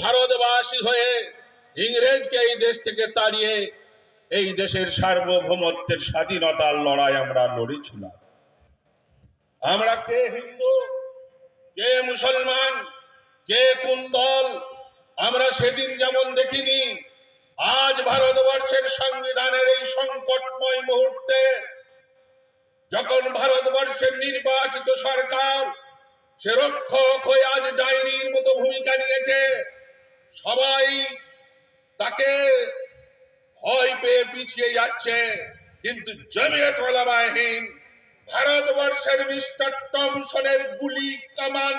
ভারতবাসী হয়ে ইংরেজকে এই দেশ থেকে তাড়িয়ে এই দেশের সার্বভৌমত্বের স্বাধীনতার লড়াই আমরা লড়েছিলাম। আমরা কে হিন্দু, কে মুসলমান, কে কোন দল আমরা সেদিন যেমন দেখিনি, আজ ভারতবর্ষের সংবিধানের এই সংকটময় মুহূর্তে যখন ভারতবর্ষের নির্বাচিত সরকার সে রক্ষক হয়ে আজ ডাইনির মতো ভূমিকা নিয়েছে, সবাই তাকে ভয় পেয়ে পিছিয়ে যাচ্ছে, কিন্তু জমিয়ত উলামা হিন্দ ভারতবর্ষের মিস্টার টমসনের গুলি কামান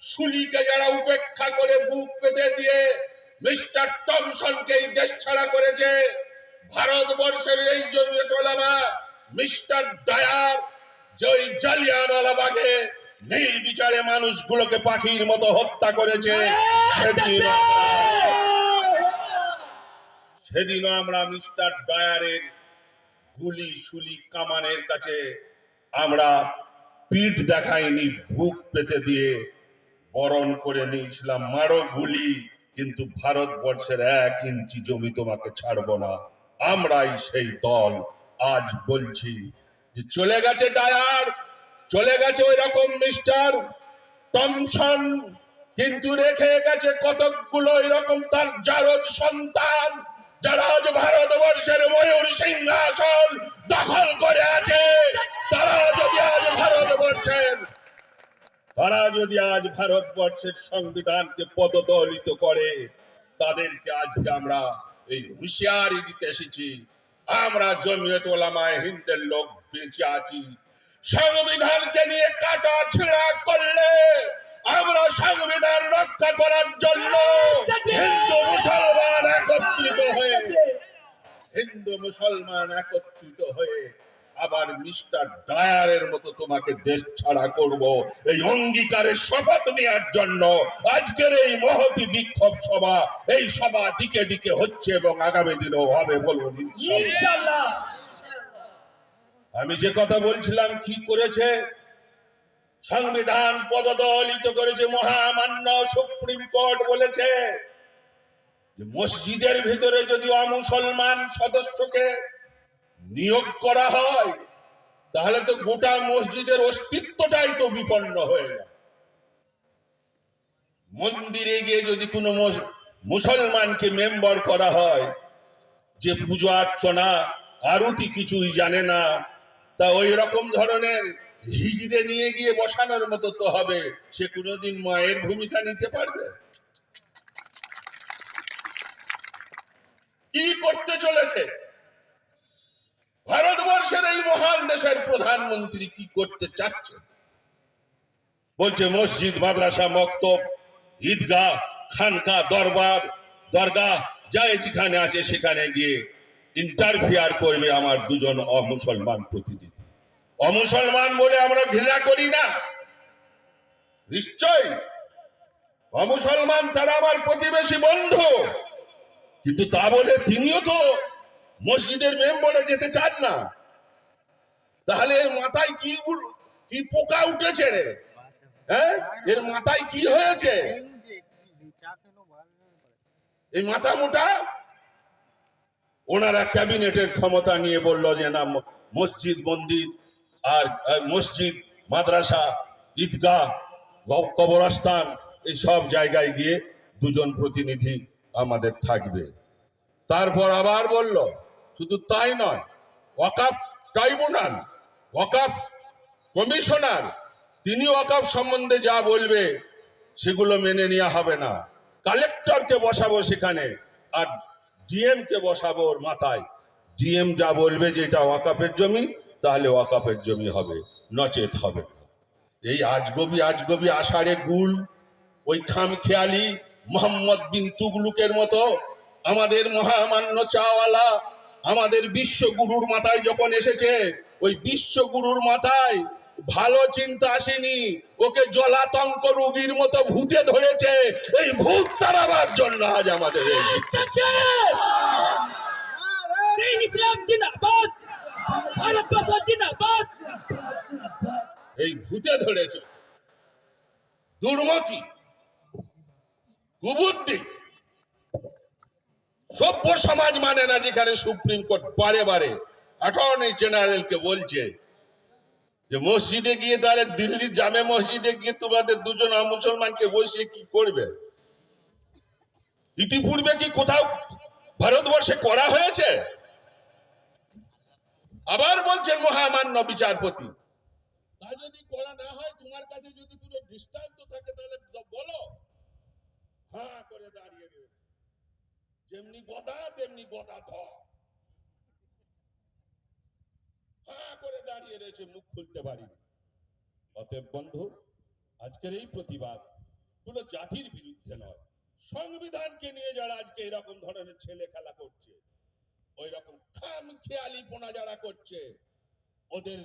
শুলিকে যারা উপেক্ষা করে বুক পেতে দিয়ে মিস্টার টমসনকে দেশ ছাড়া করেছে, ভারতবর্ষের এই জমিয়ত উলামা মিস্টার ডায়ার যে ওই জালিয়ানওয়ালাবাগে নির্বিচারে মানুষগুলোকে পাখির মতো হত্যা করেছে, সেদিনও আমরা মিস্টার ডায়ারের গুলি শুলি কামানের কাছে আমরা পিঠ দেখাইনি, বুক পেতে দিয়ে বরণ করে নিয়েছিলাম। মারো গুলি, কিন্তু ভারতবর্ষের 1 ইঞ্চি জমি তোমাকে ছাড়বো না। আমরাই সেই দল। আজ বলছি যে চলে গেছে ডায়ার, চলে গেছে ওই রকম মিস্টার টমসন, কিন্তু রেখে গেছে কতকগুলো এরকম তার জারজ সন্তান যারা আজ ভারতবর্ষের ময়ূর সিংহাসন দখল করে আছে। তারা যদি আজ ভারতবর্ষের সংবিধানকে পদদলিত করে, তাদেরকে আজকে আমরা এই হুঁশিয়ারি দিতে এসেছি। আমরা জমিয়ত উলামা হিন্দের লোক বেঁচে আছি। সংবিধানকে নিয়ে কাটা ছেঁড়া করলে আমরা সংবিধান রক্ষা করার জন্য হিন্দু মুসলমান একত্রিত হয়ে আবার মিস্টার ডায়ারের মতো তোমাকে দেশ ছাড়া করব, এই অঙ্গীকারের শপথ নেওয়ার জন্য আজকের এই মহতী বিক্ষোভ সভা। এই সভা দিকে দিকে হচ্ছে এবং আগামী দিনেও হবে, বলুন ইনশাআল্লাহ। আমি যে কথা বলছিলাম, কি করেছে? সংবিধান পদদলিত করেছে। মহামান্য সুপ্রিম কোর্ট বলেছে যে মসজিদের ভিতরে যদি অমুসলমান সদস্যকে নিয়োগ করা হয়, তাহলে তো গোটা মসজিদের অস্তিত্বটাই তো বিপন্ন হয়ে যায়। মন্দিরে গিয়ে যদি কোনো মুসলমানকে মেম্বার করা হয়, যে পূজা অর্চনা আরতি কিছুই জানে না, তা ওই রকম ধরনের হিজড়ে নিয়ে গিয়ে বসানোর মতো তো হবে। সে কোনোদিন মায়ের ভূমিকা নিতে পারবে? কি করতে চলেছে ভারতবর্ষের এই মহান দেশের প্রধানমন্ত্রী? কি করতে চাচ্ছে? বলছে মসজিদ, মাদ্রাসা, মক্তব, ঈদগাহ, খানকা, দরগাহ যা যেখানে আছে সেখানে গিয়ে ইন্টারফিয়ার করবে আমার 2 জন অমুসলমান প্রতিনিধি। অমুসলমান বলে আমরা ঘৃণা করি না, নিশ্চয় অমুসলমান তারা আমার প্রতিবেশী বন্ধু, কিন্তু তা বলে তিনিও তো মসজিদের মেম্বারে যেতে চান না। তাহলে এর মাথায় কি পোকা উঠেছে রে? হ্যাঁ, এর মাথায় কি হয়েছে? এই মাথা মোটা। ওনারা ক্যাবিনেটের ক্ষমতা নিয়ে বলল যে না, মসজিদ মন্দির আর মসজিদ, মাদ্রাসা, ঈদগাহ, কবরস্থান এই সব জায়গায় গিয়ে 2 জন প্রতিনিধি আমাদের থাকবে। তারপর আবার বলল শুধু তাই নয়, ওয়াকফ ট্রাইব্যুনাল, ওয়াকফ কমিশনার, তিনি ওয়াকফ সম্বন্ধে যা বলবে সেগুলো মেনে নেওয়া হবে না। কালেক্টরকে বসাবো সেখানে, আর ডিএম কে বসাবো ওর মাথায়। ডিএম যা বলবে যে এটা ওয়াকফের জমি, তাহলে ওয়াকফের জমি হবে, নচেত হবে। এই আজগবি আষাঢ়ে গুল, ওই খামখেয়ালি মোহাম্মদ বিন তুগলুকের মতো আমাদের মহামান্য চাওয়ালা আমাদের বিশ্বগুরুর মাথায় যখন এসেছে, ওই বিশ্বগুরুর মাথায় ভালো চিন্তা আসেনি, ওকে জলাতঙ্ক রোগীর মতো ভূতে ধরেছে। এই ভূত তাড়াবার জন্য আজ আমাদের এই ভূতে ধরেছে। দুর্মতি কুবুদ্ধি। সভ্য সমাজ মানে না, যেখানে সুপ্রিম কোর্ট বারে বারে অ্যাটর্নি জেনারেলকে বলছে যে মসজিদে গিয়ে, তাহলে দিল্লির জামে মসজিদে গিয়ে তোমাদের দুজন মুসলমানকে বসিয়ে কি করবে? ইতিপূর্বে কি কোথাও ভারতবর্ষে করা হয়েছে? আবার বলছেন মহামান্য বিচারপতি, তা যদি করা না হয়, তোমার কাছে যদি কোনো দৃষ্টান্ত থাকে তাহলে বলো। হ্যাঁ করে দাঁড়িয়ে রয়েছে, যেমনি গদা তেমনি গদা ধর, হ্যাঁ করে দাঁড়িয়ে রয়েছে, মুখ খুলতে পারিনি। অতএব বন্ধু, আজকের এই প্রতিবাদ কোন জাতির বিরুদ্ধে নয়, সংবিধানকে নিয়ে যারা আজকে এরকম ধরনের ছেলে খেলা করছে, ওই রকম খামখেয়ালিপনা যারা করছে, ওদের